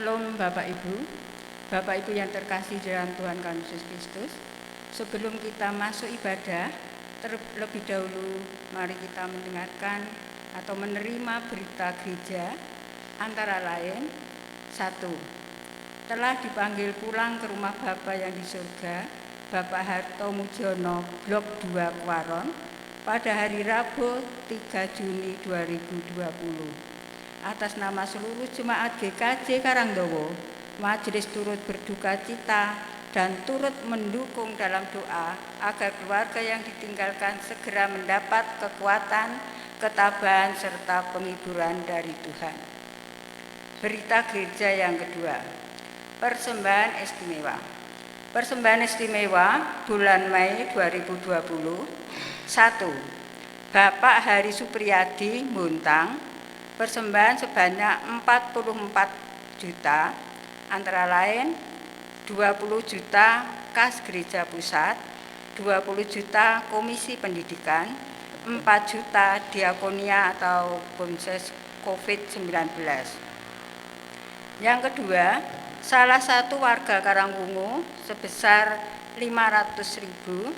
Shalom Bapak Ibu yang terkasih dalam Tuhan kami Yesus Kristus. Sebelum kita masuk ibadah, terlebih dahulu mari kita mendengarkan atau menerima berita gereja, antara lain 1. Telah dipanggil pulang ke rumah Bapa yang di surga, Bapak Harto Mujono, Blok 2 Kuaron, pada hari Rabu 3 Juni 2020. Atas nama seluruh jemaat GKJ Karangdowo, majelis turut berduka cita dan turut mendukung dalam doa agar keluarga yang ditinggalkan segera mendapat kekuatan, ketabahan, serta penghiburan dari Tuhan. Berita gereja yang kedua, persembahan istimewa. Persembahan istimewa bulan Mei 2020. 1. Bapak Hari Supriyadi Muntang, persembahan sebanyak 44 juta, antara lain 20 juta kas gereja pusat, 20 juta komisi pendidikan, 4 juta diakonia atau BOMSES COVID-19. Yang kedua, salah satu warga Karangwungu sebesar 500.000,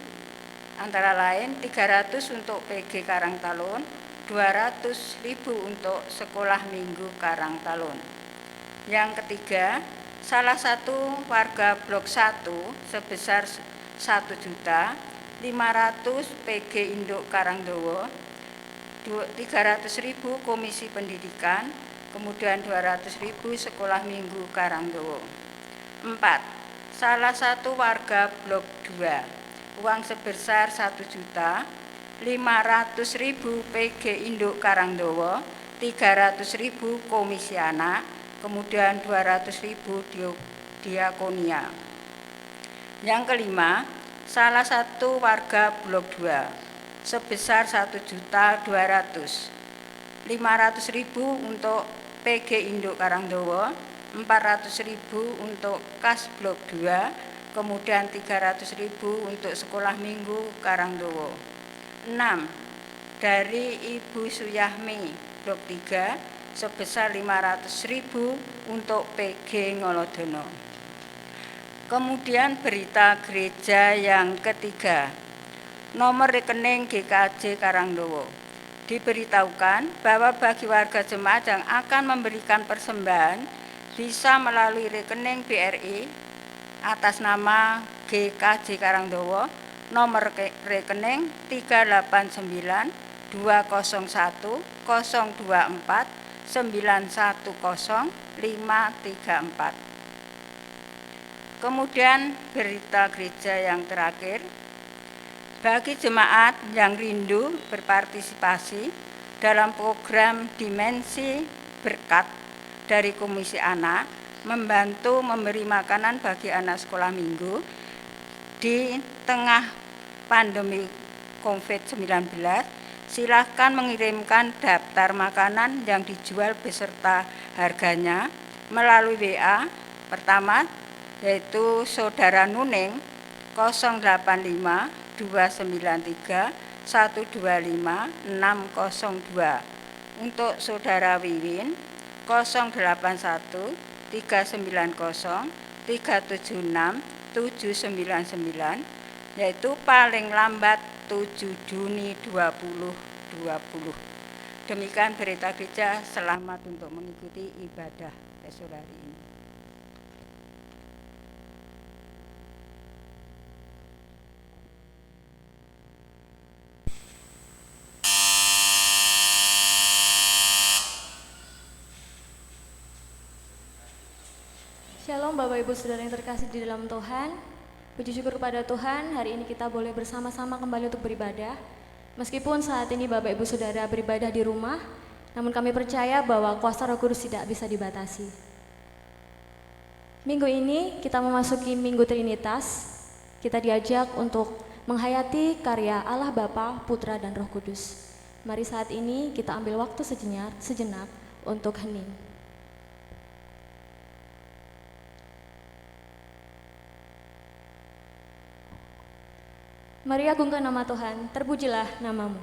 antara lain 300 untuk PG Karangtalun, 200.000 untuk sekolah minggu Karangtalun. Yang ketiga, salah satu warga Blok 1 sebesar 1 juta 500 PG Induk Karangdowo, 300.000 komisi pendidikan, kemudian 200.000 sekolah minggu Karangdowo. 4. Salah satu warga Blok 2, uang sebesar 1 juta 500.000 PG Induk Karangdowo, 300.000 komisi anak, kemudian 200.000 diakonia. Yang kelima, salah satu warga Blok 2 sebesar 1.200.000, 500.000 untuk PG Induk Karangdowo, 400.000 untuk kas Blok 2, kemudian 300.000 untuk sekolah minggu Karangdowo. 6. Dari Ibu Suyahmi Blok 3 sebesar 500.000 untuk PG Ngolodono. Kemudian berita gereja yang ketiga, nomor rekening GKJ Karangdowo. Diberitahukan bahwa bagi warga jemaat yang akan memberikan persembahan bisa melalui rekening BRI atas nama GKJ Karangdowo, nomor rekening 389 201 024 910 534. Kemudian berita gereja yang terakhir, bagi jemaat yang rindu berpartisipasi dalam program Dimensi Berkat dari Komisi Anak, membantu memberi makanan bagi anak sekolah minggu di tengah pandemi COVID-19, silakan mengirimkan daftar makanan yang dijual beserta harganya melalui WA pertama, yaitu Saudara Nuning 085 293 125 602. Untuk Saudara Wiwin 081 390 376 799, yaitu paling lambat 7 Juni 2020. Demikian berita gereja. Selamat untuk mengikuti ibadah esok hari ini. Shalom Bapak Ibu Saudara yang terkasih di dalam Tuhan. Puji syukur kepada Tuhan, hari ini kita boleh bersama-sama kembali untuk beribadah. Meskipun saat ini Bapak Ibu Saudara beribadah di rumah, namun kami percaya bahwa kuasa Roh Kudus tidak bisa dibatasi. Minggu ini kita memasuki Minggu Trinitas. Kita diajak untuk menghayati karya Allah Bapa, Putra, dan Roh Kudus. Mari saat ini kita ambil waktu sejenak untuk hening. Mari agungkan nama Tuhan, terpujilah namamu.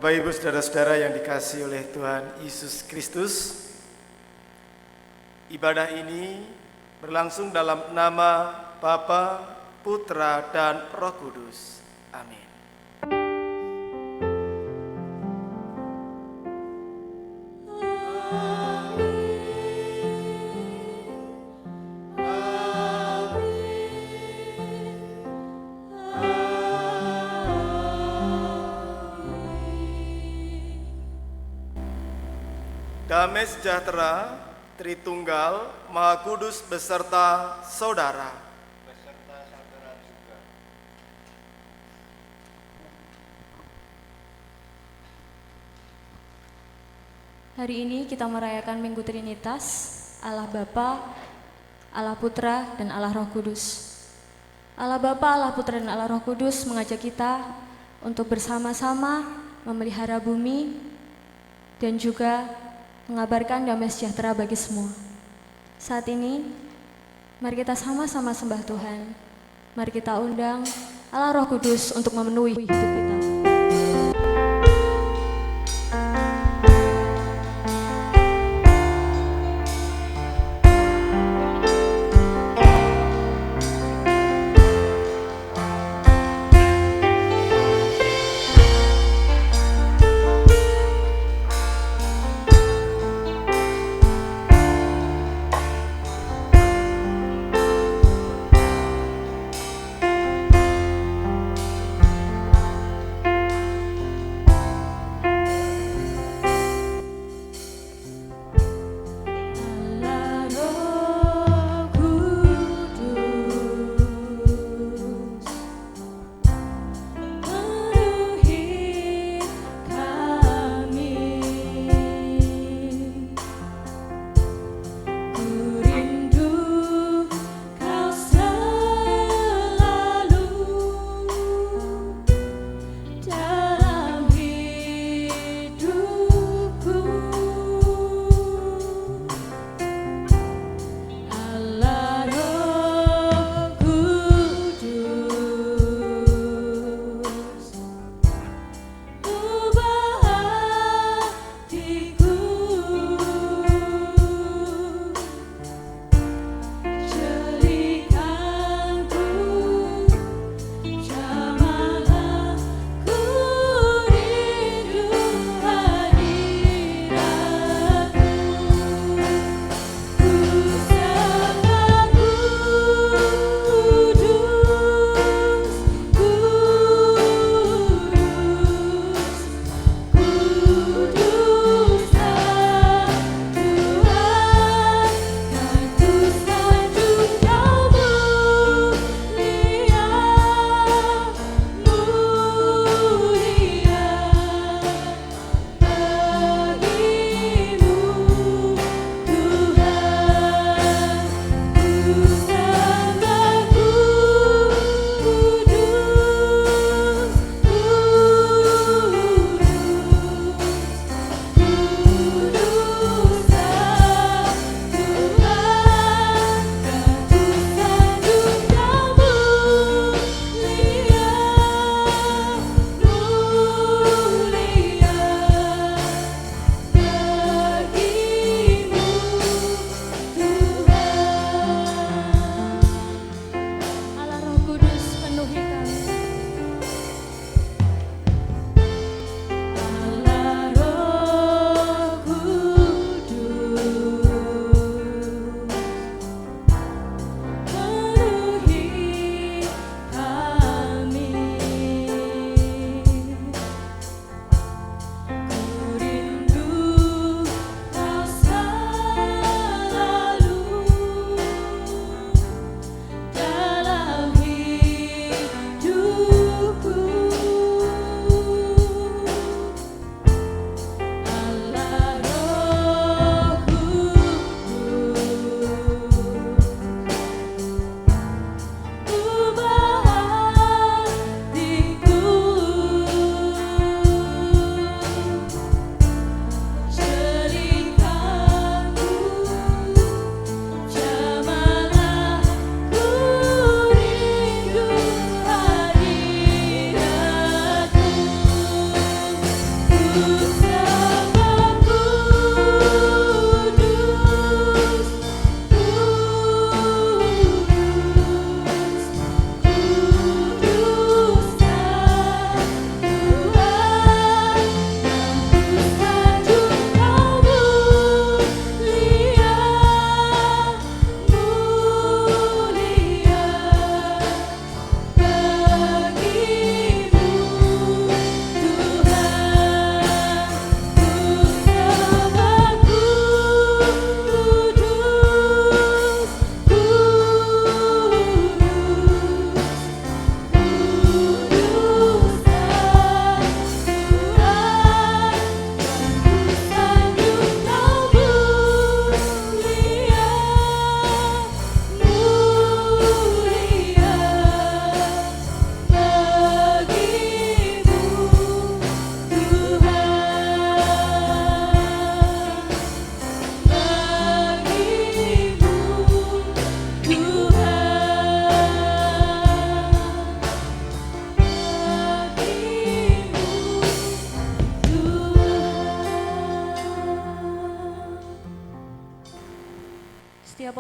Bapak Ibu saudara-saudara yang dikasihi oleh Tuhan Yesus Kristus, ibadah ini berlangsung dalam nama Bapa, Putra, dan Roh Kudus. Amin. Damai sejahtera, Tritunggal, Maha Kudus beserta saudara. Beserta saudara juga. Hari ini kita merayakan Minggu Trinitas, Allah Bapa, Allah Putra, dan Allah Roh Kudus. Allah Bapa, Allah Putra, dan Allah Roh Kudus mengajak kita untuk bersama-sama memelihara bumi dan juga mengabarkan damai sejahtera bagi semua. Saat ini, mari kita sama-sama sembah Tuhan. Mari kita undang Allah Roh Kudus untuk memenuhi hidup kita.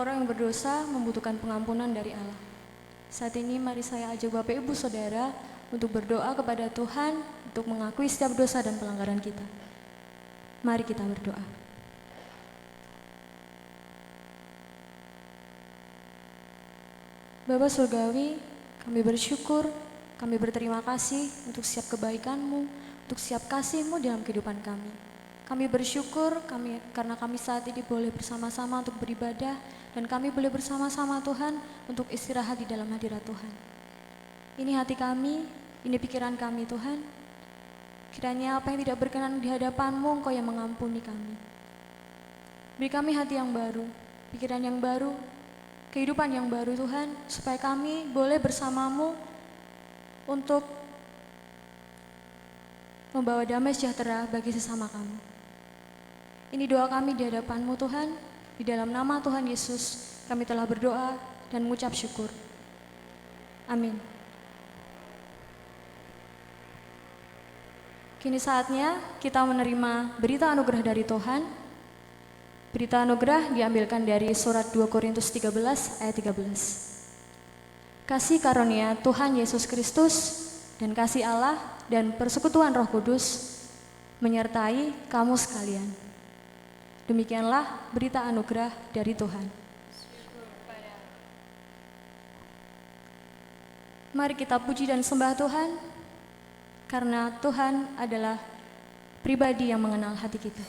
Setiap orang yang berdosa membutuhkan pengampunan dari Allah. Saat ini mari saya ajak Bapak Ibu Saudara untuk berdoa kepada Tuhan untuk mengakui setiap dosa dan pelanggaran kita. Mari kita berdoa. Bapa Surgawi, kami bersyukur, kami berterima kasih untuk setiap kebaikan-Mu, untuk setiap kasih-Mu dalam kehidupan kami. Kami bersyukur karena kami saat ini boleh bersama-sama untuk beribadah dan kami boleh bersama-sama Tuhan untuk istirahat di dalam hadirat Tuhan. Ini hati kami, ini pikiran kami Tuhan. Kiranya apa yang tidak berkenan di hadapan-Mu, Engkau yang mengampuni kami. Beri kami hati yang baru, pikiran yang baru, kehidupan yang baru Tuhan, supaya kami boleh bersama-Mu untuk membawa damai sejahtera bagi sesama kami. Ini doa kami di hadapan-Mu Tuhan, di dalam nama Tuhan Yesus kami telah berdoa dan mengucap syukur. Amin. Kini saatnya kita menerima berita anugerah dari Tuhan. Berita anugerah diambilkan dari surat 2 Korintus 13 ayat 13. Kasih karunia Tuhan Yesus Kristus dan kasih Allah dan persekutuan Roh Kudus menyertai kamu sekalian. Demikianlah berita anugerah dari Tuhan. Mari kita puji dan sembah Tuhan, karena Tuhan adalah pribadi yang mengenal hati kita.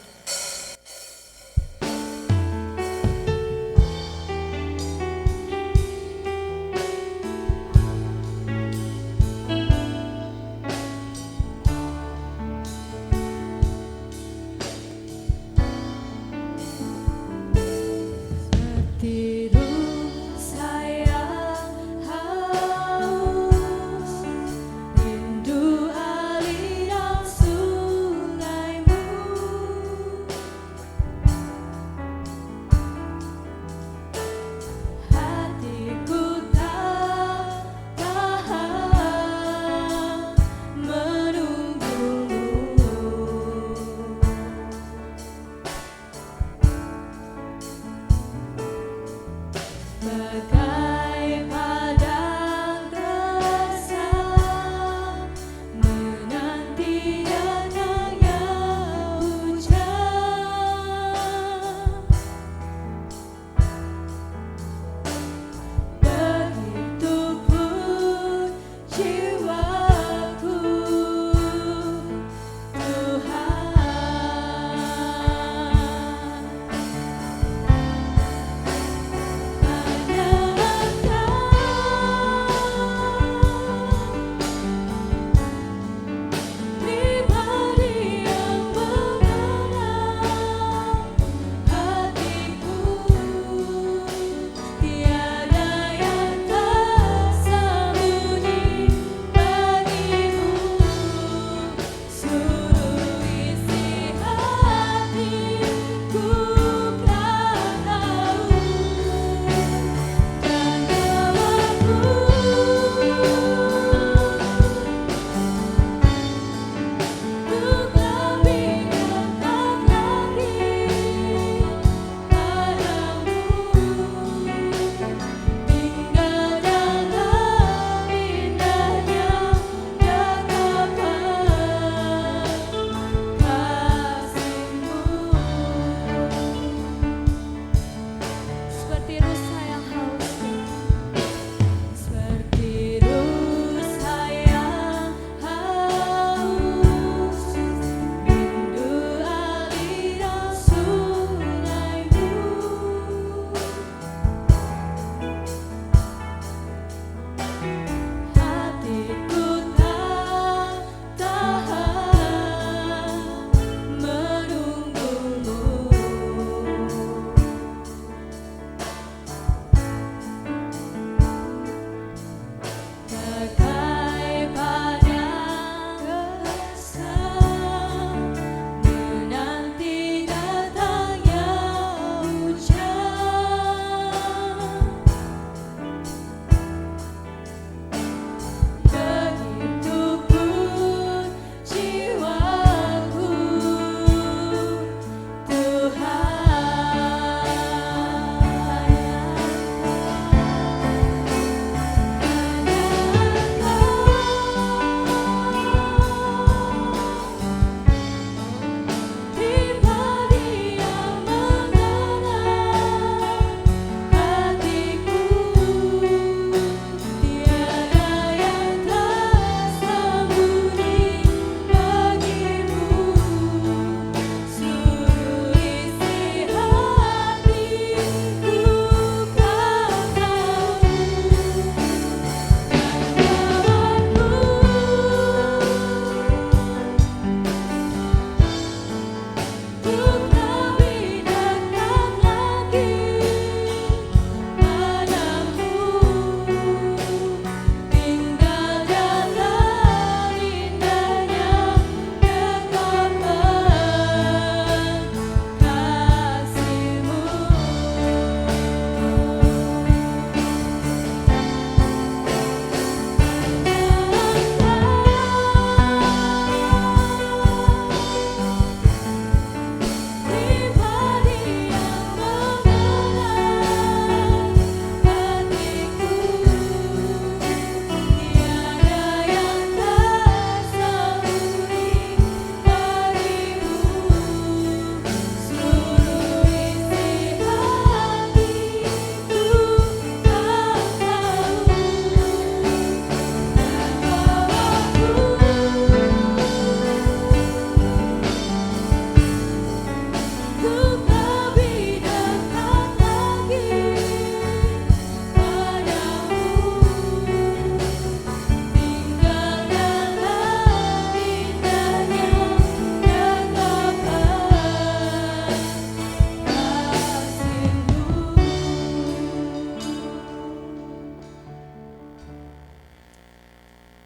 Rindu aliran sungaimu.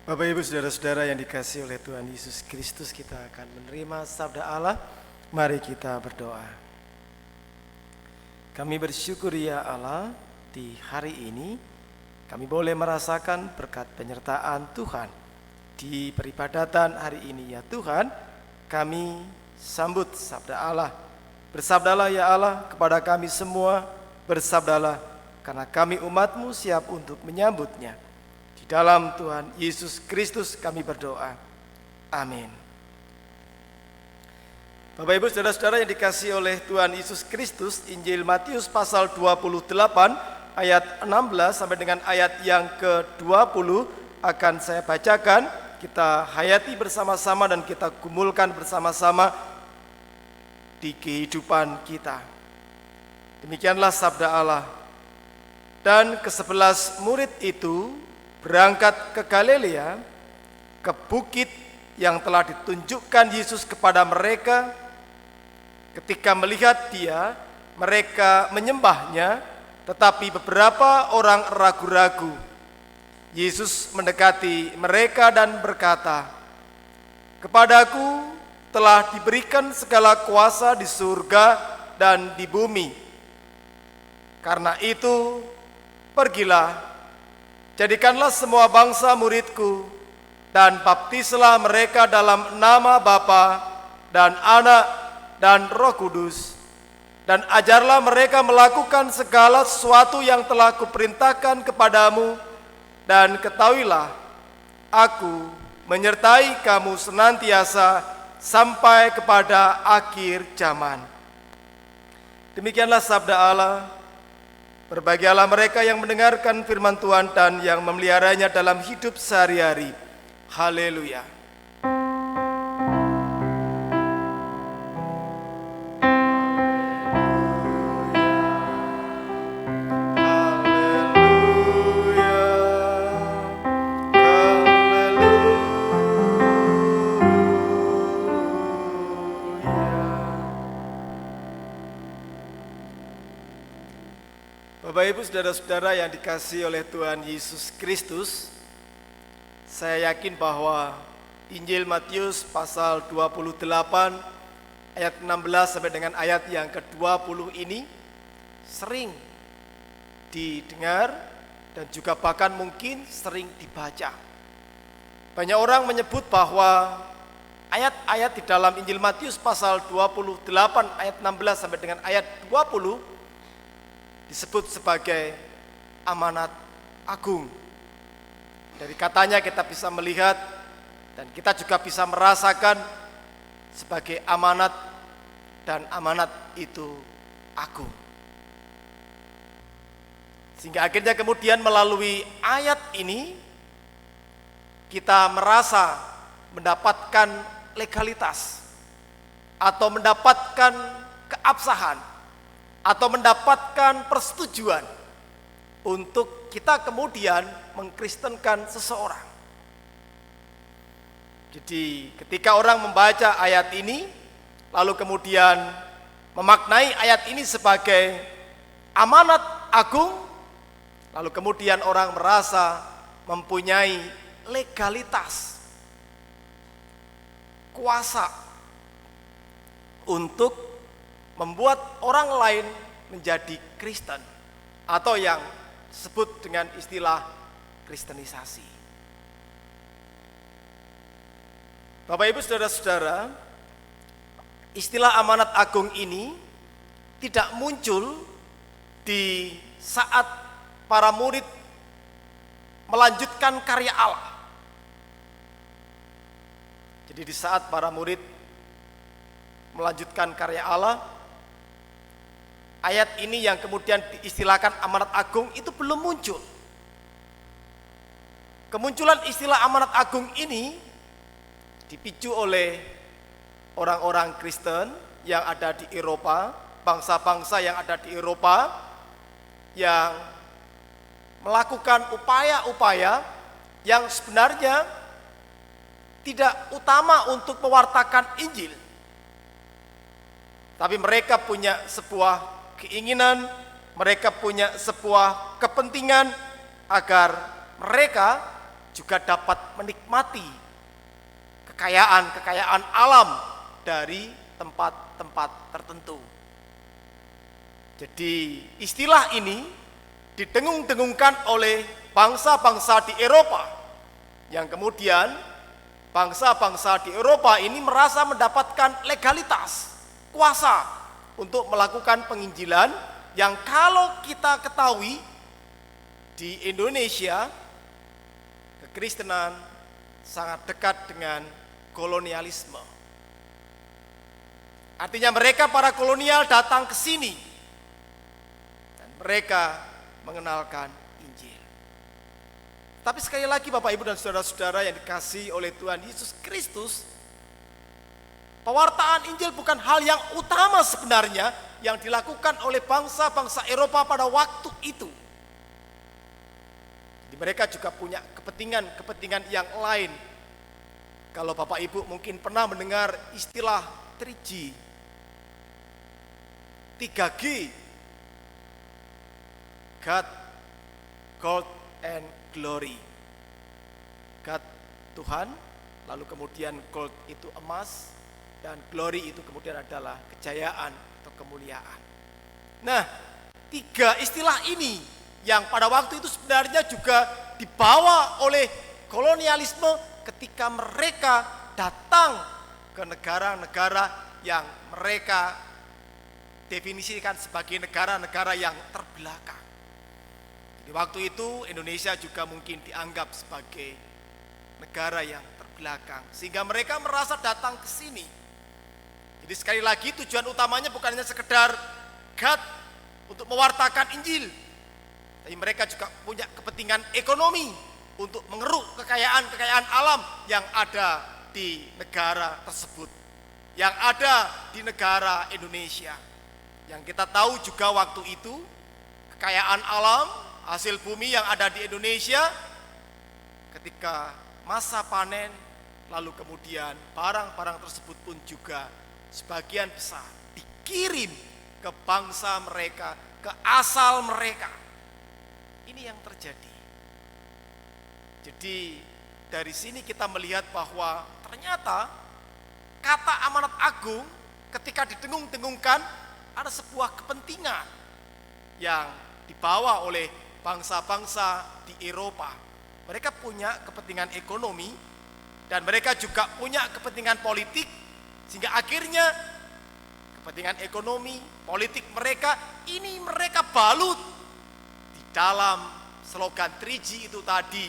Bapak Ibu Saudara-saudara yang dikasihi oleh Tuhan Yesus Kristus, kita akan menerima sabda Allah. Mari kita berdoa. Kami bersyukur ya Allah, di hari ini kami boleh merasakan berkat penyertaan Tuhan di peribadatan hari ini ya Tuhan. Kami sambut sabda Allah. Bersabdalah ya Allah kepada kami semua, bersabdalah karena kami umat-Mu siap untuk menyambutnya. Di dalam Tuhan Yesus Kristus kami berdoa. Amin. Bapak Ibu Saudara-saudara yang dikasihi oleh Tuhan Yesus Kristus, Injil Matius pasal 28 ayat 16 sampai dengan ayat yang ke-20 akan saya bacakan. Kita hayati bersama-sama dan kita gumulkan bersama-sama di kehidupan kita. Demikianlah sabda Allah. Dan ke-11 murid itu berangkat ke Galilea, ke bukit yang telah ditunjukkan Yesus kepada mereka. Ketika melihat Dia, mereka menyembahnya, tetapi beberapa orang ragu-ragu. Yesus mendekati mereka dan berkata, "Kepadaku telah diberikan segala kuasa di surga dan di bumi. Karena itu, pergilah, jadikanlah semua bangsa muridku, dan baptislah mereka dalam nama Bapa dan Anak dan Roh Kudus, dan ajarlah mereka melakukan segala sesuatu yang telah kuperintahkan kepadamu, dan ketahuilah, aku menyertai kamu senantiasa sampai kepada akhir zaman." Demikianlah sabda Allah. Berbahagialah mereka yang mendengarkan firman Tuhan dan yang memeliharanya dalam hidup sehari-hari. Haleluya. Bapak Ibu Saudara-saudara yang dikasihi oleh Tuhan Yesus Kristus, saya yakin bahwa Injil Matius pasal 28 ayat 16 sampai dengan ayat yang ke-20 ini sering didengar dan juga bahkan mungkin sering dibaca. Banyak orang menyebut bahwa ayat-ayat di dalam Injil Matius pasal 28 ayat 16 sampai dengan ayat 20 disebut sebagai amanat agung. Dari katanya kita bisa melihat dan kita juga bisa merasakan sebagai amanat, dan amanat itu agung. Sehingga akhirnya kemudian melalui ayat ini kita merasa mendapatkan legalitas atau mendapatkan keabsahan atau mendapatkan persetujuan untuk kita kemudian mengkristenkan seseorang. Jadi ketika orang membaca ayat ini lalu kemudian memaknai ayat ini sebagai amanat agung, lalu kemudian orang merasa mempunyai legalitas, kuasa untuk membuat orang lain menjadi Kristen, atau yang disebut dengan istilah kristenisasi. Bapak Ibu Saudara-saudara, istilah amanat agung ini tidak muncul di saat para murid melanjutkan karya Allah. Jadi di saat para murid melanjutkan karya Allah, ayat ini yang kemudian diistilahkan amanat agung itu belum muncul. Kemunculan istilah amanat agung ini dipicu oleh orang-orang Kristen yang ada di Eropa, bangsa-bangsa yang ada di Eropa yang melakukan upaya-upaya yang sebenarnya tidak utama untuk mewartakan Injil. Tapi mereka punya sebuah keinginan, mereka punya sebuah kepentingan agar mereka juga dapat menikmati kekayaan alam dari tempat-tempat tertentu. Jadi istilah ini didengung-dengungkan oleh bangsa-bangsa di Eropa, yang kemudian bangsa-bangsa di Eropa ini merasa mendapatkan legalitas, kuasa untuk melakukan penginjilan yang kalau kita ketahui di Indonesia, kekristenan sangat dekat dengan kolonialisme. Artinya mereka para kolonial datang ke sini dan mereka mengenalkan Injil. Tapi sekali lagi Bapak Ibu dan saudara-saudara yang dikasihi oleh Tuhan Yesus Kristus, pewartaan Injil bukan hal yang utama sebenarnya yang dilakukan oleh bangsa-bangsa Eropa pada waktu itu. Jadi mereka juga punya kepentingan yang lain. Kalau Bapak Ibu mungkin pernah mendengar istilah 3G, 3G, God, Gold, and Glory. God, Tuhan, lalu kemudian gold itu emas, dan glory itu kemudian adalah kejayaan atau kemuliaan. Nah, tiga istilah ini yang pada waktu itu sebenarnya juga dibawa oleh kolonialisme ketika mereka datang ke negara-negara yang mereka definisikan sebagai negara-negara yang terbelakang. Di waktu itu Indonesia juga mungkin dianggap sebagai negara yang terbelakang, sehingga mereka merasa datang ke sini. Jadi sekali lagi tujuan utamanya bukan hanya sekedar God untuk mewartakan Injil, tapi mereka juga punya kepentingan ekonomi untuk mengeruk kekayaan alam yang ada di negara tersebut, yang ada di negara Indonesia. Yang kita tahu juga waktu itu kekayaan alam, hasil bumi yang ada di Indonesia ketika masa panen, lalu kemudian barang-barang tersebut pun juga sebagian besar dikirim ke bangsa mereka, ke asal mereka. Ini yang terjadi. Jadi dari sini kita melihat bahwa ternyata kata amanat agung ketika didengung-dengungkan ada sebuah kepentingan yang dibawa oleh bangsa-bangsa di Eropa. Mereka punya kepentingan ekonomi dan mereka juga punya kepentingan politik, sehingga akhirnya kepentingan ekonomi, politik mereka ini mereka balut di dalam slogan 3G itu tadi,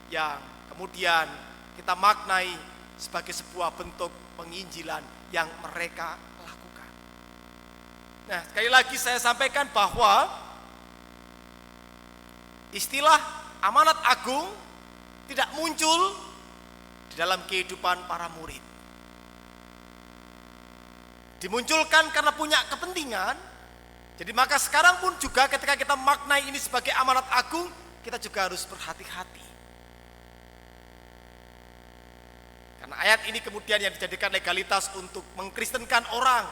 yang kemudian kita maknai sebagai sebuah bentuk penginjilan yang mereka lakukan. Nah, sekali lagi saya sampaikan bahwa istilah amanat agung tidak muncul di dalam kehidupan para murid. Dimunculkan karena punya kepentingan. Jadi maka sekarang pun juga ketika kita maknai ini sebagai amanat agung, kita juga harus berhati-hati. Karena ayat ini kemudian yang dijadikan legalitas untuk mengkristenkan orang,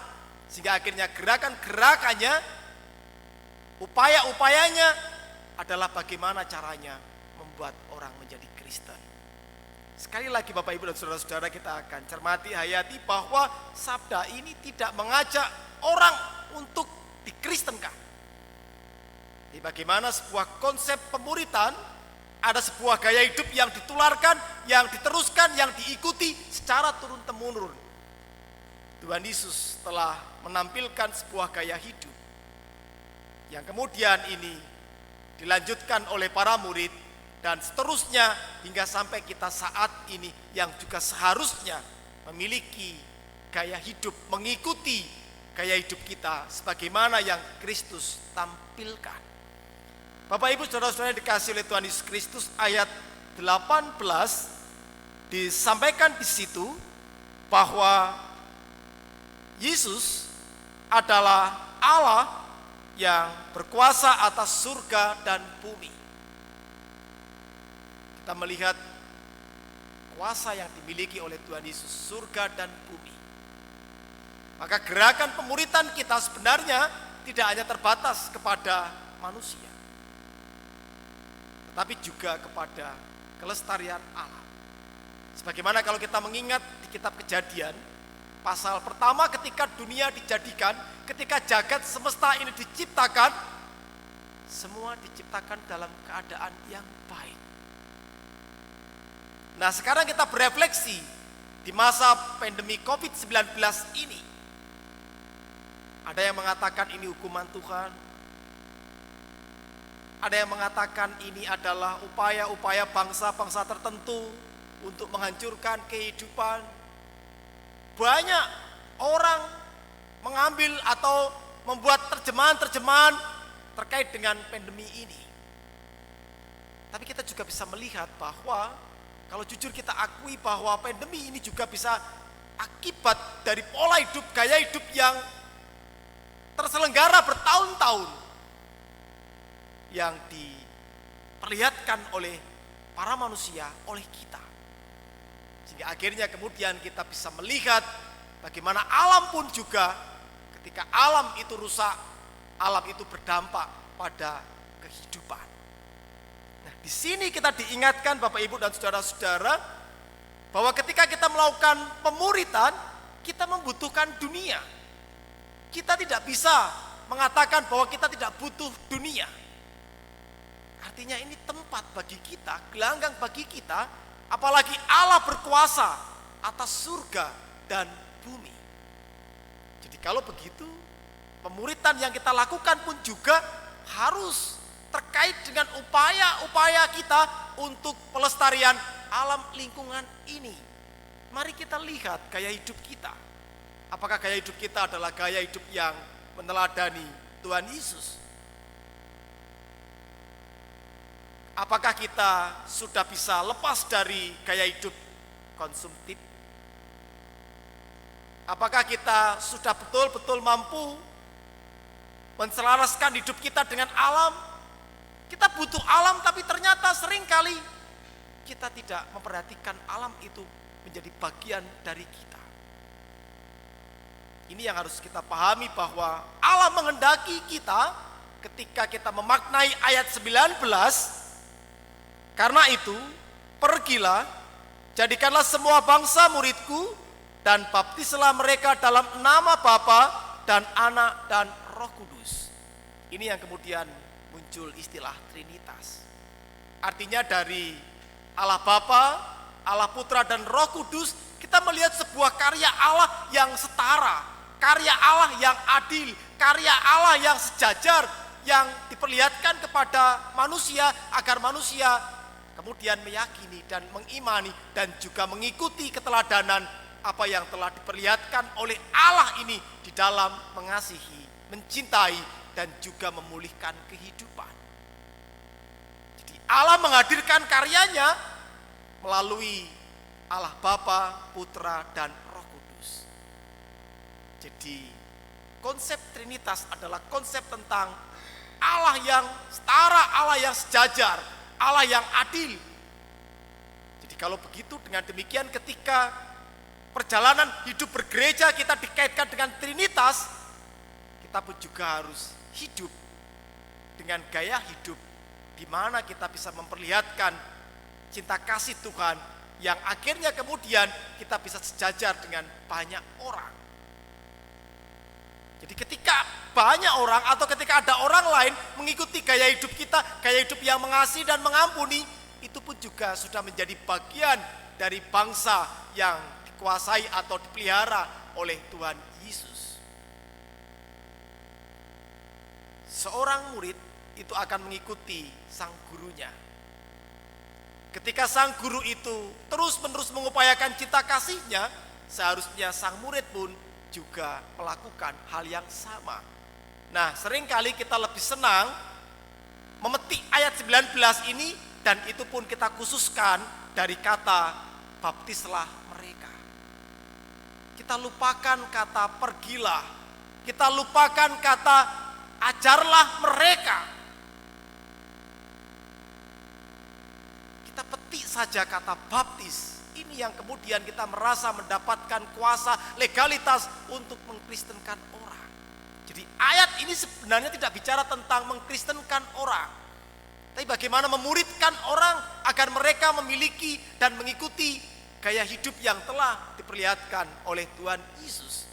sehingga akhirnya gerakan-gerakannya, upaya-upayanya adalah bagaimana caranya membuat orang menjadi Kristen. Sekali lagi Bapak Ibu dan saudara-saudara, kita akan cermati, hayati bahwa sabda ini tidak mengajak orang untuk dikristenkan. Jadi bagaimana sebuah konsep pemuritan, ada sebuah gaya hidup yang ditularkan, yang diteruskan, yang diikuti secara turun-temurun. Tuhan Yesus telah menampilkan sebuah gaya hidup yang kemudian ini dilanjutkan oleh para murid dan seterusnya hingga sampai kita saat ini yang juga seharusnya memiliki gaya hidup, mengikuti gaya hidup kita sebagaimana yang Kristus tampilkan. Bapak Ibu saudara-saudara yang dikasihi oleh Tuhan Yesus Kristus, ayat 18 disampaikan di situ bahwa Yesus adalah Allah yang berkuasa atas surga dan bumi. Kita melihat kuasa yang dimiliki oleh Tuhan Yesus, surga dan bumi. Maka gerakan pemuritan kita sebenarnya tidak hanya terbatas kepada manusia, tetapi juga kepada kelestarian alam. Sebagaimana kalau kita mengingat di kitab Kejadian, pasal pertama ketika dunia dijadikan, ketika jagat semesta ini diciptakan, semua diciptakan dalam keadaan yang baik. Nah, sekarang kita berefleksi di masa pandemi COVID-19 ini. Ada yang mengatakan ini hukuman Tuhan. Ada yang mengatakan ini adalah upaya-upaya bangsa-bangsa tertentu untuk menghancurkan kehidupan. Banyak orang mengambil atau membuat terjemahan-terjemahan terkait dengan pandemi ini. Tapi kita juga bisa melihat bahwa kalau jujur kita akui bahwa pandemi ini juga bisa akibat dari pola hidup, gaya hidup yang terselenggara bertahun-tahun yang diperlihatkan oleh para manusia, oleh kita. Sehingga akhirnya kemudian kita bisa melihat bagaimana alam pun juga ketika alam itu rusak, alam itu berdampak pada kehidupan. Nah, di sini kita diingatkan Bapak Ibu dan saudara-saudara bahwa ketika kita melakukan pemuritan, kita membutuhkan dunia. Kita tidak bisa mengatakan bahwa kita tidak butuh dunia. Artinya ini tempat bagi kita, gelanggang bagi kita, apalagi Allah berkuasa atas surga dan bumi. Jadi kalau begitu, pemuritan yang kita lakukan pun juga harus terkait dengan upaya-upaya kita untuk pelestarian alam lingkungan ini. Mari kita lihat gaya hidup kita. Apakah gaya hidup kita adalah gaya hidup yang meneladani Tuhan Yesus? Apakah kita sudah bisa lepas dari gaya hidup konsumtif? Apakah kita sudah betul-betul mampu menselaraskan hidup kita dengan alam? Kita butuh alam, tapi ternyata seringkali kita tidak memperhatikan alam itu menjadi bagian dari kita. Ini yang harus kita pahami bahwa Allah menghendaki kita ketika kita memaknai ayat 19. Karena itu, pergilah, jadikanlah semua bangsa muridku, dan baptislah mereka dalam nama Bapa dan Anak dan Roh Kudus. Ini yang kemudian muncul istilah Trinitas. Artinya dari Allah Bapa, Allah Putra dan Roh Kudus, kita melihat sebuah karya Allah yang setara, karya Allah yang adil, karya Allah yang sejajar, yang diperlihatkan kepada manusia agar manusia kemudian meyakini dan mengimani dan juga mengikuti keteladanan apa yang telah diperlihatkan oleh Allah ini di dalam mengasihi, mencintai dan juga memulihkan kehidupan. Jadi Allah menghadirkan karyanya melalui Allah Bapa, Putra dan Roh Kudus. Jadi konsep Trinitas adalah konsep tentang Allah yang setara, Allah yang sejajar, Allah yang adil. Jadi kalau begitu, dengan demikian ketika perjalanan hidup bergereja kita dikaitkan dengan Trinitas, kita pun juga harus hidup dengan gaya hidup di mana kita bisa memperlihatkan cinta kasih Tuhan yang akhirnya kemudian kita bisa sejajar dengan banyak orang. Jadi ketika banyak orang atau ketika ada orang lain mengikuti gaya hidup kita, gaya hidup yang mengasihi dan mengampuni, itu pun juga sudah menjadi bagian dari bangsa yang dikuasai atau dipelihara oleh Tuhan Yesus. Seorang murid itu akan mengikuti sang gurunya. Ketika sang guru itu terus-menerus mengupayakan cinta kasihnya, seharusnya sang murid pun juga melakukan hal yang sama. Nah, seringkali kita lebih senang memetik ayat 19 ini, dan itu pun kita khususkan dari kata baptislah mereka. Kita lupakan kata pergilah, kita lupakan kata ajarlah mereka. Kita petik saja kata baptis. Ini yang kemudian kita merasa mendapatkan kuasa legalitas untuk mengkristenkan orang. Jadi ayat ini sebenarnya tidak bicara tentang mengkristenkan orang, tapi bagaimana memuridkan orang agar mereka memiliki dan mengikuti gaya hidup yang telah diperlihatkan oleh Tuhan Yesus.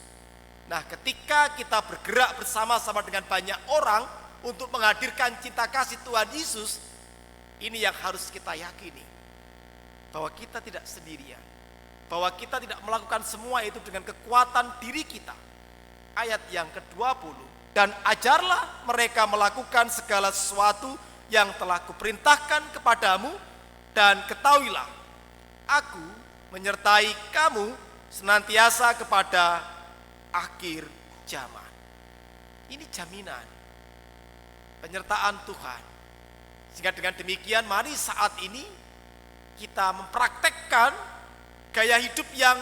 Nah, ketika kita bergerak bersama-sama dengan banyak orang untuk menghadirkan cinta kasih Tuhan Yesus, ini yang harus kita yakini, bahwa kita tidak sendirian, bahwa kita tidak melakukan semua itu dengan kekuatan diri kita. Ayat yang ke-20, dan ajarlah mereka melakukan segala sesuatu yang telah kuperintahkan kepadamu, dan ketahuilah, aku menyertai kamu senantiasa kepada akhir zaman. Ini jaminan penyertaan Tuhan. Sehingga dengan demikian mari saat ini kita mempraktekkan gaya hidup yang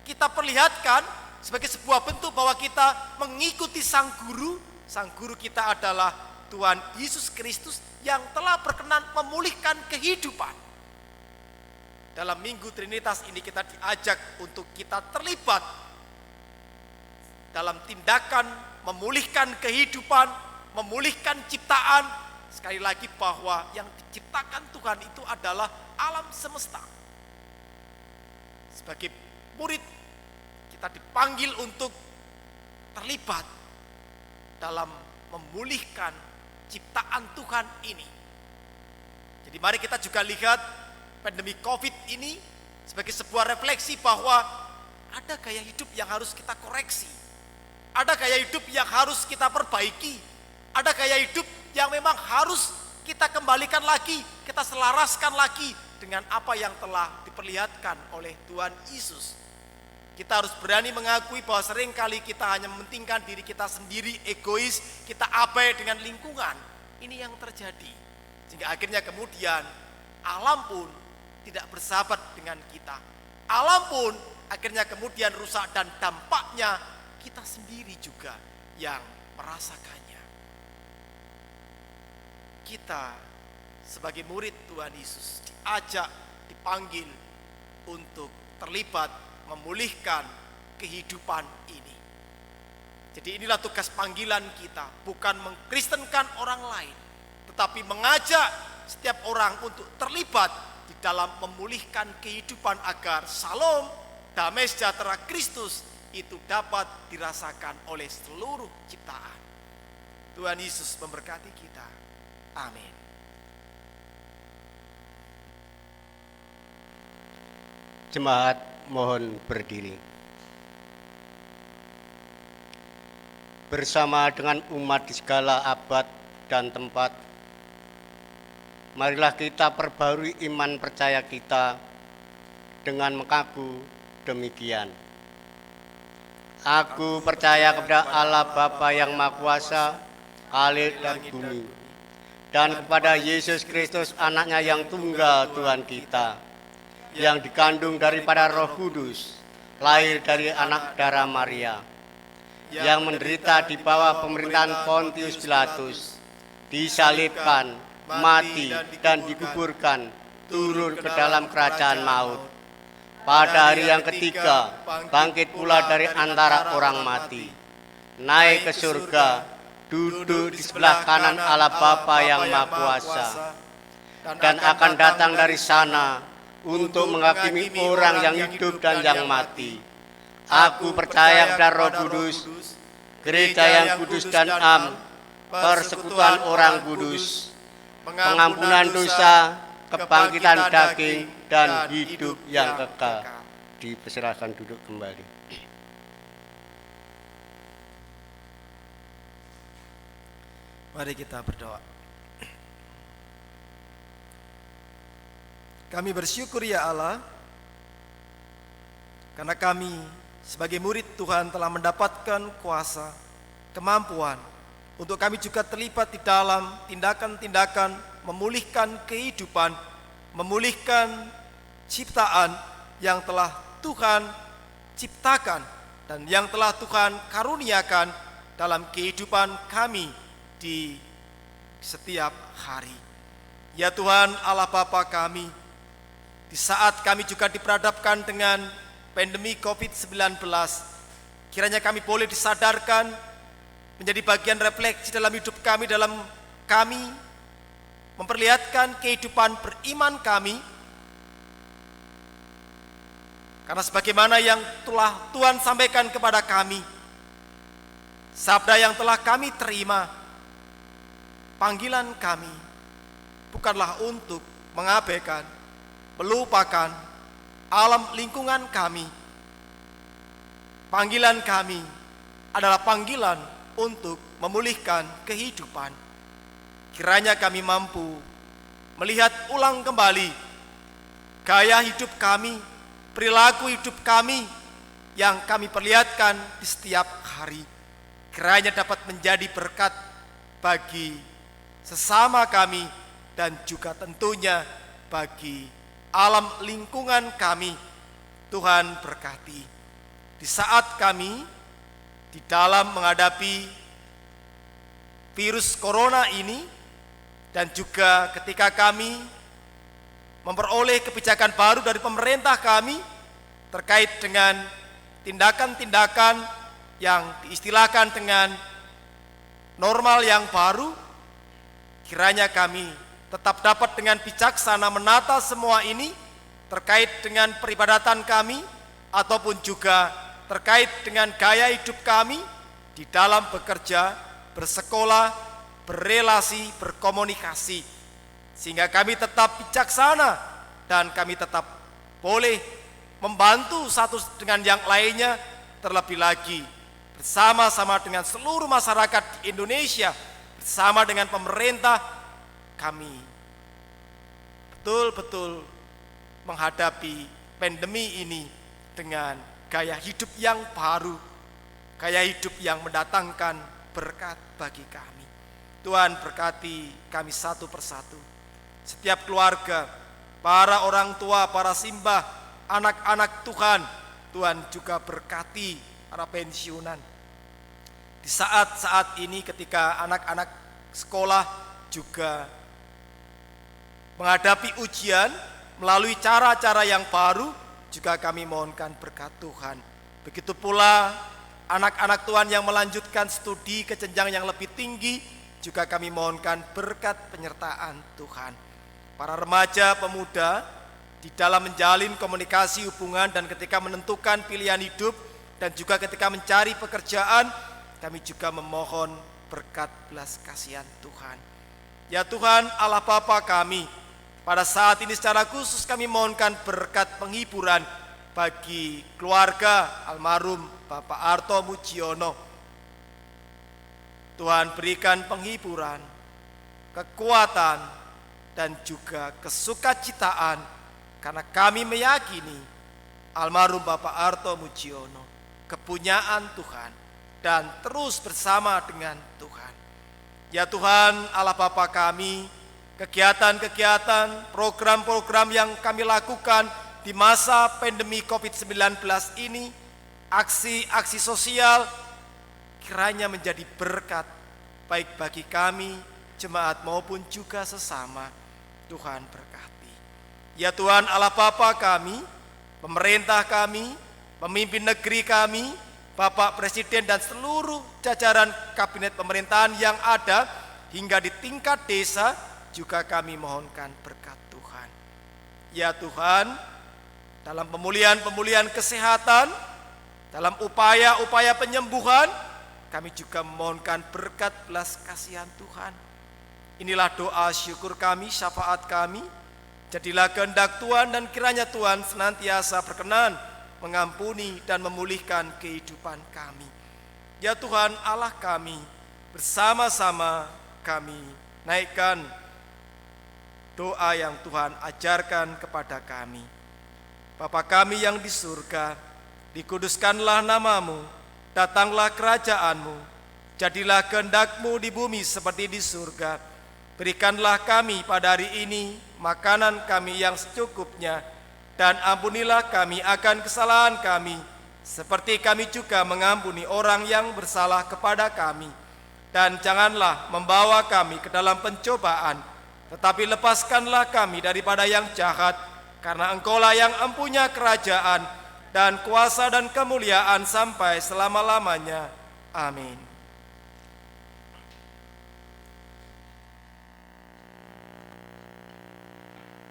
kita perlihatkan sebagai sebuah bentuk bahwa kita mengikuti Sang Guru. Sang Guru kita adalah Tuhan Yesus Kristus yang telah berkenan memulihkan kehidupan. Dalam Minggu Trinitas ini kita diajak untuk kita terlibat dalam tindakan memulihkan kehidupan, memulihkan ciptaan. Sekali lagi bahwa yang diciptakan Tuhan itu adalah alam semesta. Sebagai murid kita dipanggil untuk terlibat dalam memulihkan ciptaan Tuhan ini. Jadi mari kita juga lihat pandemi COVID ini sebagai sebuah refleksi bahwa ada gaya hidup yang harus kita koreksi. Ada gaya hidup yang harus kita perbaiki. Ada gaya hidup yang memang harus kita kembalikan lagi, kita selaraskan lagi dengan apa yang telah diperlihatkan oleh Tuhan Yesus. Kita harus berani mengakui bahwa seringkali kita hanya mementingkan diri kita sendiri, egois, kita abai dengan lingkungan. Ini yang terjadi. Sehingga akhirnya kemudian alam pun tidak bersahabat dengan kita. Alam pun akhirnya kemudian rusak dan dampaknya kita sendiri juga yang merasakannya. Kita sebagai murid Tuhan Yesus diajak, dipanggil untuk terlibat memulihkan kehidupan ini. Jadi inilah tugas panggilan kita, bukan mengkristenkan orang lain, tetapi mengajak setiap orang untuk terlibat di dalam memulihkan kehidupan agar salom, damai sejahtera Kristus itu dapat dirasakan oleh seluruh ciptaan. Tuhan Yesus memberkati kita. Amin. Jemaat mohon berdiri. Bersama dengan umat di segala abad dan tempat, marilah kita perbarui iman percaya kita dengan mengaku demikian. Aku percaya kepada Allah Bapa yang Maha Kuasa, Khalil dan bumi, dan kepada Yesus Kristus anaknya yang tunggal Tuhan kita, yang dikandung daripada Roh Kudus, lahir dari anak darah Maria, yang menderita di bawah pemerintahan Pontius Pilatus, disalibkan, mati dan dikuburkan, turun ke dalam kerajaan maut. Pada hari yang ketiga, bangkit pula dari antara orang mati, naik ke surga, duduk di sebelah kanan Allah Bapa yang Maha Kuasa, dan akan datang dari sana untuk menghakimi orang yang hidup dan yang mati. Aku percaya pada Roh Kudus, gereja yang kudus dan am, persekutuan orang kudus, pengampunan dosa, kebangkitan daging, dan hidup yang kekal. Dipersilahkan duduk kembali. Mari kita berdoa. Kami bersyukur ya Allah, karena kami sebagai murid Tuhan telah mendapatkan kuasa, kemampuan untuk kami juga terlibat di dalam tindakan-tindakan memulihkan kehidupan, memulihkan ciptaan yang telah Tuhan ciptakan dan yang telah Tuhan karuniakan dalam kehidupan kami di setiap hari. Ya Tuhan Allah Bapa kami, di saat kami juga diperhadapkan dengan pandemi COVID-19, kiranya kami boleh disadarkan menjadi bagian refleksi dalam hidup kami, dalam kami memperlihatkan kehidupan beriman kami, karena sebagaimana yang telah Tuhan sampaikan kepada kami, sabda yang telah kami terima, panggilan kami bukanlah untuk mengabaikan, melupakan alam lingkungan kami. Panggilan kami adalah panggilan untuk memulihkan kehidupan. Kiranya kami mampu melihat ulang kembali gaya hidup kami, perilaku hidup kami yang kami perlihatkan di setiap hari. Kiranya dapat menjadi berkat bagi sesama kami dan juga tentunya bagi alam lingkungan kami. Tuhan berkati. Di saat kami di dalam menghadapi virus corona ini, dan juga ketika kami memperoleh kebijakan baru dari pemerintah kami terkait dengan tindakan-tindakan yang diistilahkan dengan normal yang baru, kiranya kami tetap dapat dengan bijaksana menata semua ini terkait dengan peribadatan kami ataupun juga terkait dengan gaya hidup kami di dalam bekerja, bersekolah, berrelasi, berkomunikasi, sehingga kami tetap bijaksana dan kami tetap boleh membantu satu dengan yang lainnya, terlebih lagi bersama-sama dengan seluruh masyarakat di Indonesia, bersama dengan pemerintah, kami betul-betul menghadapi pandemi ini dengan gaya hidup yang baru, gaya hidup yang mendatangkan berkat bagi kami. Tuhan berkati kami satu persatu, setiap keluarga, para orang tua, para simbah, anak-anak Tuhan. Tuhan juga berkati para pensiunan. Di saat-saat ini ketika anak-anak sekolah juga menghadapi ujian melalui cara-cara yang baru, juga kami mohonkan berkat Tuhan. Begitu pula anak-anak Tuhan yang melanjutkan studi ke jenjang yang lebih tinggi, juga kami mohonkan berkat penyertaan Tuhan. Para remaja, pemuda di dalam menjalin komunikasi hubungan dan ketika menentukan pilihan hidup dan juga ketika mencari pekerjaan, kami juga memohon berkat belas kasihan Tuhan. Ya Tuhan Allah Bapa kami, pada saat ini secara khusus kami mohonkan berkat penghiburan bagi keluarga almarhum Bapak Arto Mujiono. Tuhan berikan penghiburan, kekuatan, dan juga kesukacitaan, karena kami meyakini almarhum Bapak Arto Mujiono kepunyaan Tuhan dan terus bersama dengan Tuhan. Ya Tuhan Allah Bapa kami, kegiatan-kegiatan, program-program yang kami lakukan di masa pandemi COVID-19 ini, aksi-aksi sosial, kiranya menjadi berkat baik bagi kami, jemaat maupun juga sesama. Tuhan berkati. Ya Tuhan Allah Bapa kami, pemerintah kami, pemimpin negeri kami, Bapak Presiden dan seluruh jajaran kabinet pemerintahan yang ada hingga di tingkat desa, juga kami mohonkan berkat Tuhan. Ya Tuhan, dalam pemulihan kesehatan, dalam upaya-upaya penyembuhan, kami juga memohonkan berkat belas kasihan Tuhan. Inilah doa syukur kami, syafaat kami. Jadilah kehendak Tuhan dan kiranya Tuhan senantiasa berkenan mengampuni dan memulihkan kehidupan kami. Ya Tuhan Allah kami, bersama-sama kami naikkan doa yang Tuhan ajarkan kepada kami. Bapa kami yang di surga, dikuduskanlah namamu, datanglah kerajaanmu, jadilah kehendak-Mu di bumi seperti di surga. Berikanlah kami pada hari ini makanan kami yang secukupnya, dan ampunilah kami akan kesalahan kami, seperti kami juga mengampuni orang yang bersalah kepada kami. Dan janganlah membawa kami ke dalam pencobaan, tetapi lepaskanlah kami daripada yang jahat, karena Engkaulah yang empunya kerajaan dan kuasa dan kemuliaan sampai selama-lamanya. Amin. 'Tuhan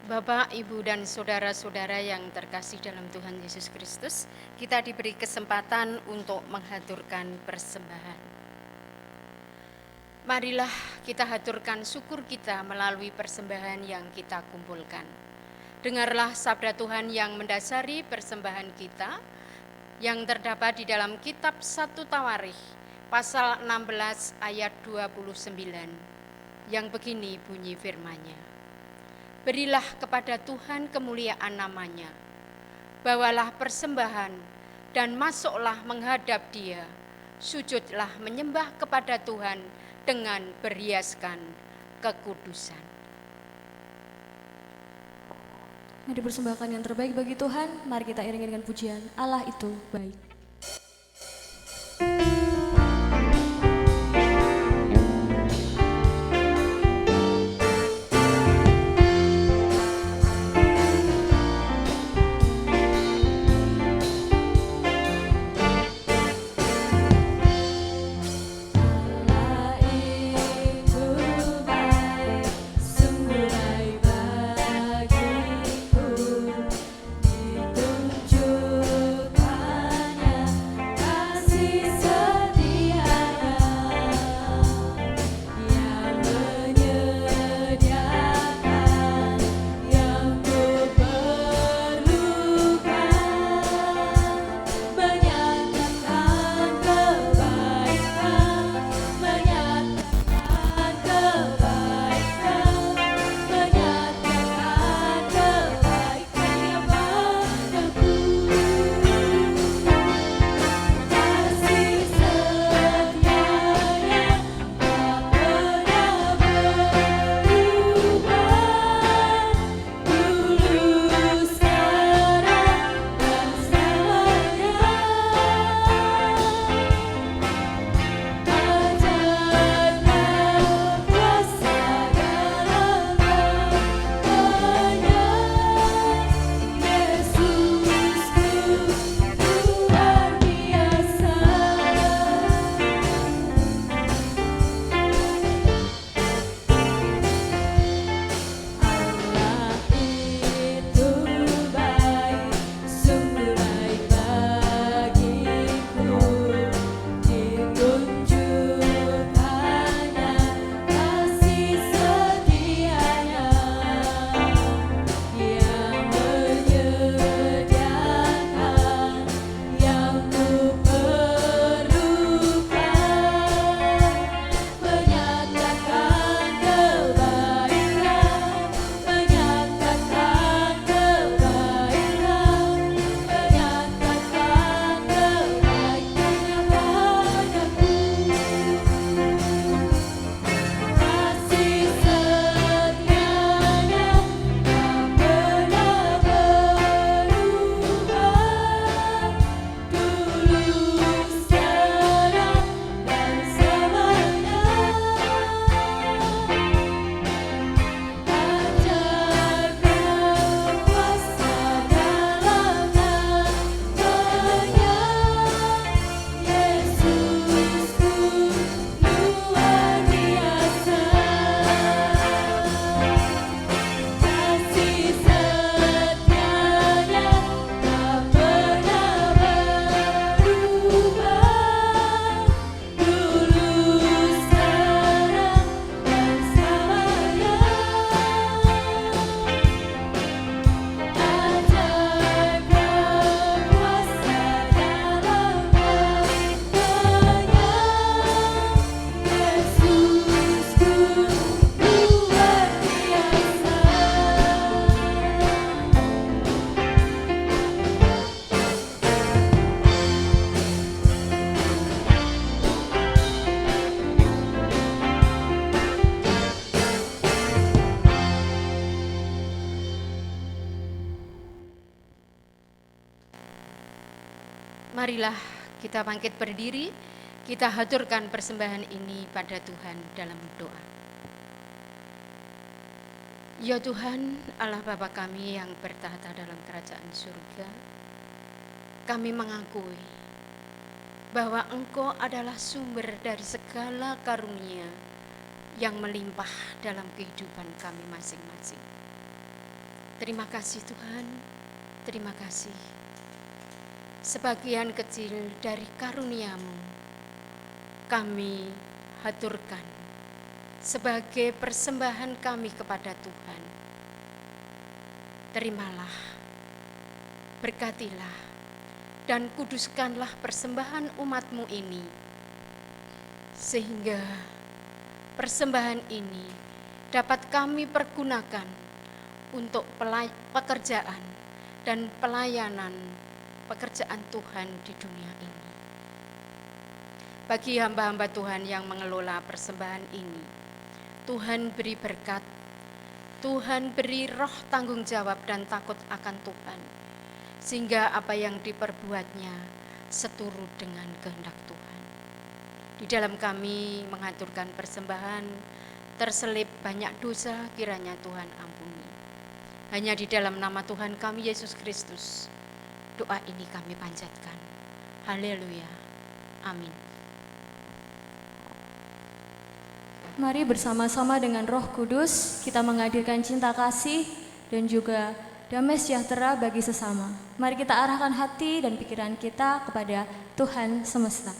Bapak, Ibu, dan saudara-saudara yang terkasih dalam Tuhan Yesus Kristus, kita diberi kesempatan untuk menghaturkan persembahan. Marilah kita haturkan syukur kita melalui persembahan yang kita kumpulkan. Dengarlah sabda Tuhan yang mendasari persembahan kita, yang terdapat di dalam kitab 1 Tawarikh, pasal 16 ayat 29, yang begini bunyi firman-Nya. Berilah kepada Tuhan kemuliaan namanya, bawalah persembahan dan masuklah menghadap Dia, sujudlah menyembah kepada Tuhan dengan berhiaskan kekudusan. Mari dipersembahkan yang terbaik bagi Tuhan, mari kita iringi dengan pujian Allah itu baik. Marilah kita bangkit berdiri, kita haturkan persembahan ini pada Tuhan dalam doa. Ya Tuhan, Allah Bapa kami yang bertahta dalam kerajaan surga, kami mengakui bahwa Engkau adalah sumber dari segala karunia yang melimpah dalam kehidupan kami masing-masing. Terima kasih Tuhan, terima kasih. Sebagian kecil dari karunia-Mu kami haturkan sebagai persembahan kami kepada Tuhan. Terimalah, berkatilah, dan kuduskanlah persembahan umat-Mu ini, sehingga persembahan ini dapat kami pergunakan untuk pekerjaan dan pelayanan pekerjaan Tuhan di dunia ini. Bagi hamba-hamba Tuhan yang mengelola persembahan ini, Tuhan beri berkat, Tuhan beri roh tanggung jawab dan takut akan Tuhan, sehingga apa yang diperbuatnya seturut dengan kehendak Tuhan. Di dalam kami mengaturkan persembahan, terselip banyak dosa, kiranya Tuhan ampuni. Hanya di dalam nama Tuhan kami Yesus Kristus, doa ini kami panjatkan. Haleluya. Amin. Mari bersama-sama dengan Roh Kudus kita menghadirkan cinta kasih dan juga damai sejahtera bagi sesama. Mari kita arahkan hati dan pikiran kita kepada Tuhan semesta.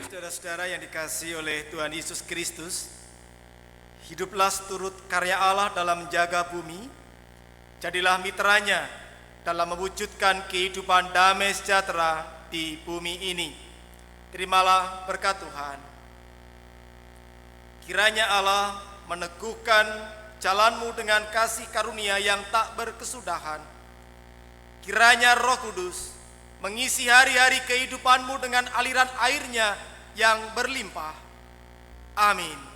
Saudara-saudara yang dikasihi oleh Tuhan Yesus Kristus, hiduplah seturut karya Allah dalam menjaga bumi, jadilah mitranya dalam mewujudkan kehidupan damai sejahtera di bumi ini. Terimalah berkat Tuhan. Kiranya Allah meneguhkan jalanmu dengan kasih karunia yang tak berkesudahan. Kiranya Roh Kudus mengisi hari-hari kehidupanmu dengan aliran airnya yang berlimpah. Amin.